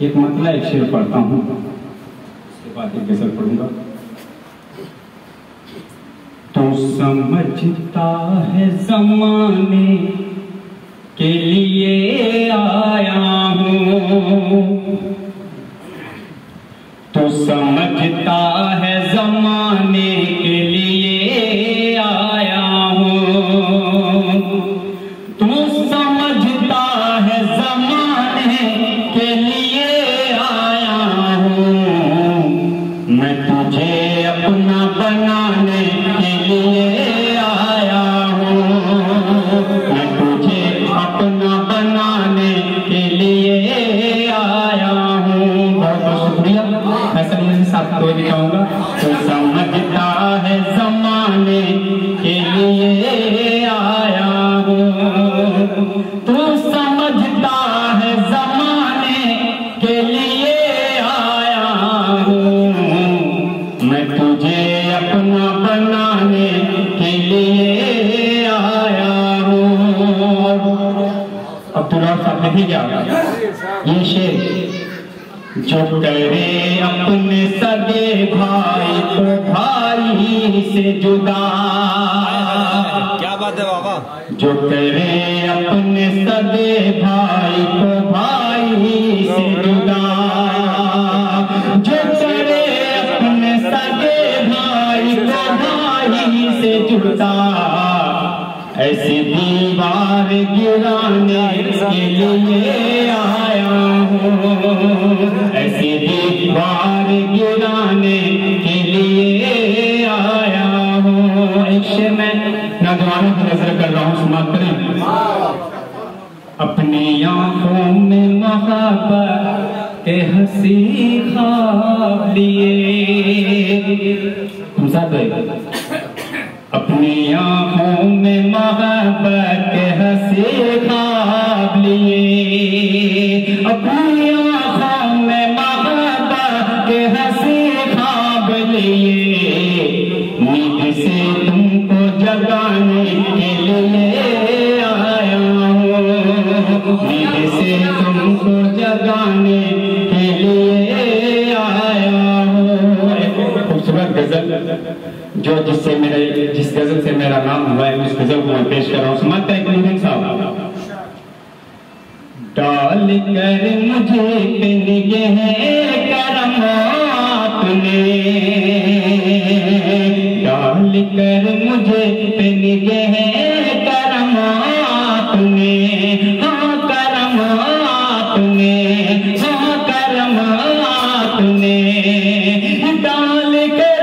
एक मतला एक शेर पढ़ता हूँ, उसके बाद एक गजल पढ़ूंगा। तू समझता है ज़माने के लिए आया हूँ, तू समझता है ज़माने के लिए आया हूँ, तू समझता है ज़माने के लिए आया हूँ, मैं तुझे अपना बनाने के लिए आया हूँ, मैं तुझे अपना बनाने के लिए आया हूँ। बहुत बहुत शुक्रिया। मैं सभी साथ को दिखाऊंगा। तो समझता है ज़माने के लिए आया हूँ, तू समझता है ज़माने के लिए आया हूँ, मैं तुझे अपना बनाने के लिए आया हूँ। अब तो आप साथ लिखिए क्या ये शेर, जो करे अपने सगे भाई को भाई से जुदा, क्या बात है बाबा, जो करे अपने सगे भाई को भाई से जुदा, जो करे अपने सगे भाई को भाई से जुदा, ऐसी दीवार गिराने के लिए आया हूँ, ऐसी दीवार गिराने के लिए आया हूँ। एक शेर मैं नौजवानों की नजर कर रहा हूँ, समाप्त करें। अपनी आंखों में मोहब्बत के हंसी ख्वाब लिए, तुम साथ अपनी आंखों में मोहब्बत के हंसी ख्वाब लिए, अपनी आंखों में मोहब्बत के हंसी ख्वाब लिए, नींद से तुमको जगाने के लिए आया हूँ, नींद से तुमको जगाने के लिए आया हूँ। एक खूबसूरत गजल जो जिस गजल से मेरा नाम हुआ है, उस गजल को मैं पेश कर रहा हूँ। समझता है कुलदीन साहब। डाल कर मुझे पे निगाहें करम आपने, डाल कर मुझे पे निगाहें करम आपने, हाँ करम आपने, हाँ करम आपने, डाल कर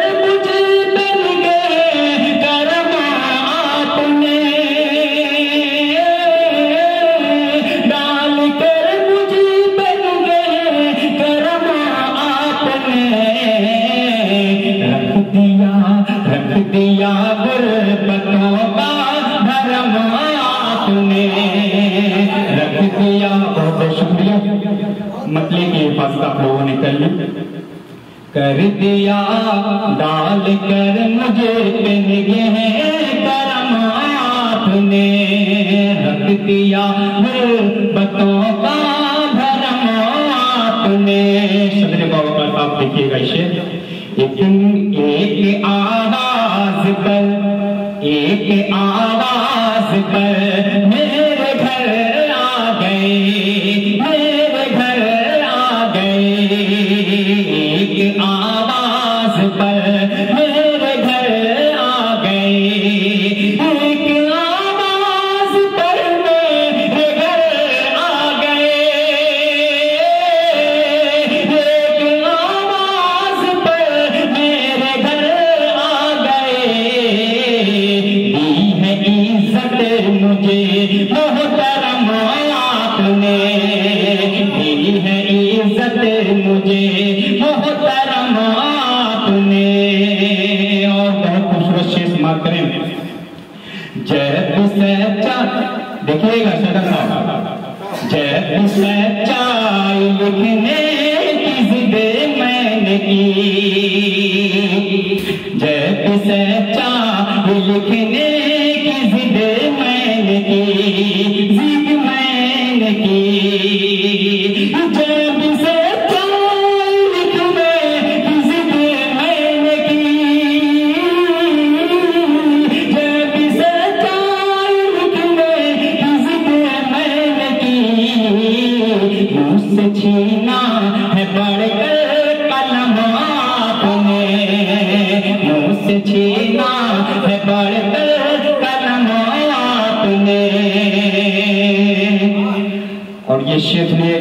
दिया गुरबतों का धर्म आपने रख दिया। बहुत बहुत शुक्रिया। मतले की हिफाजत आप लोगों ने कर ली। कर दिया डाल कर मुझे पे निगाहें करम आपने, रख दिया गुरबतों का धर्म आपने। सदर बाबा का आप देखिएगा इसे। एक आवाज पर, एक आवाज पर मेरे घर आ गए, मेरे घर आ गए, एक आवाज पर मेरे घर आ गए, एक आवाज पर मेरे घर आ गए, एक आवाज पर मेरे घर आ गए। दी है इज्जत मुझे मोहतरम आपने, दी है इज्जत मुझे मोहतरम आपने। और बहुत खूबसूरत शेर समाप्त करें। जब सच्चा देखिएगा सदर साहब, जब सच्चाई लिखने की जिद मैंने की, जब सच्चाई लिखने की जिद मैंने की, जिद मैंने की, जब से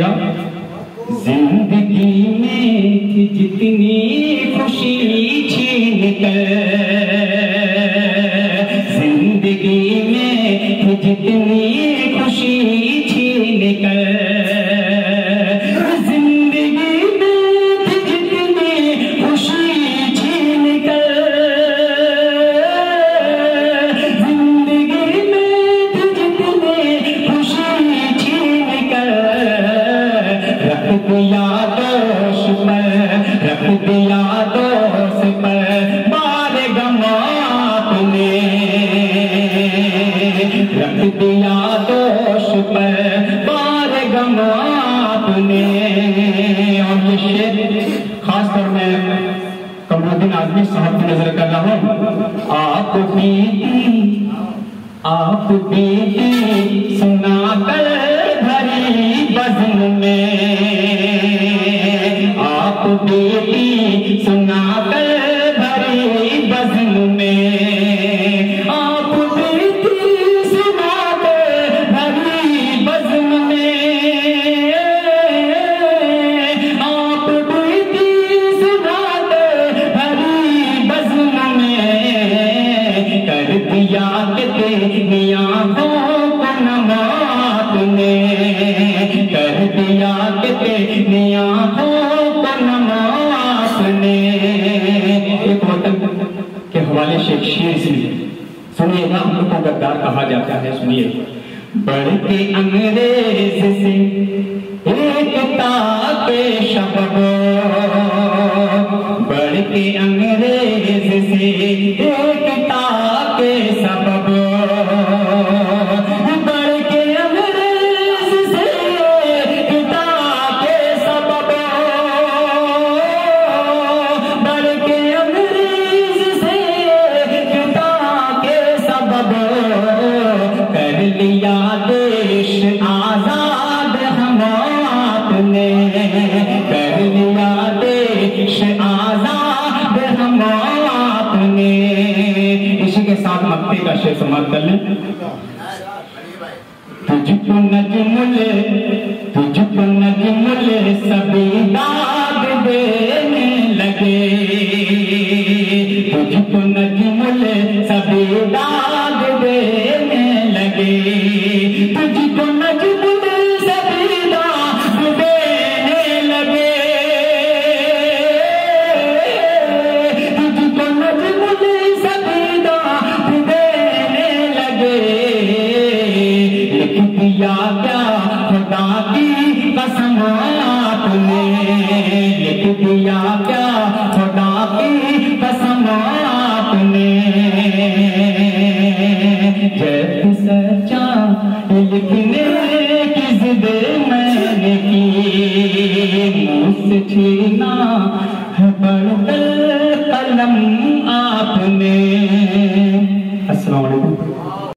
सुनिएगा। जिंदगी में थी जितनी खुशी छीन कर, जिंदगी में थी जितनी खुशी छीन कर, जिंदगी में थी जितनी खुशी छीन कर, जिंदगी में थी जितनी खुशी छीन कर, रख दिया दोष पर, रख दिया दोष पर बार गमा तूने, रख दिया दोष पर बार गमा तूने। और ये शेर खास तौर में कमरुद्दीन आजमी साहब की नजर कर रहा हूँ। आप बीती सुना कर भरी बज़्म में, आप बीती सुना कर भरी बज़्म में, आप बीती सुना कर भरी बज़्म में, आप बीती सुना कर भरी बज़्म में, कर दिया कि तेरी आँखों को नमा तूने, कर दिया कि तेरी आँखों को नमा तूने। एक वतन के हवाले से एक शेर सुनिएगा, हम लोग को गद्दार कहा जाता है। सुनिए। बढ़ के अंग्रेज से एकता के शब्द, बढ़ के अंग्रेज से एकता के सबब, बढ़ के अंग्रेज से एकता के सबब, बढ़ के अंग्रेज से एकता के सबब, कर लिया देश आजाद हम आपने, कर लिया देश आजाद हम आपने। इसी के साथ मक्ते का शेर समाप्त कर लें। तुझको नजमुले, तुझको नजमुले सभी दाग देने लगे, तुझको नजमुले सभी दाग देने लगे, तुझको नजमुले सभी दाग देने लगे, तुझको नजमुले सभी दाग देने लगे। लिख दिया क्या खुदा की कसम आपने, लिख दिया क्या खुदा की कसम आपने। जब सच्चा लिखने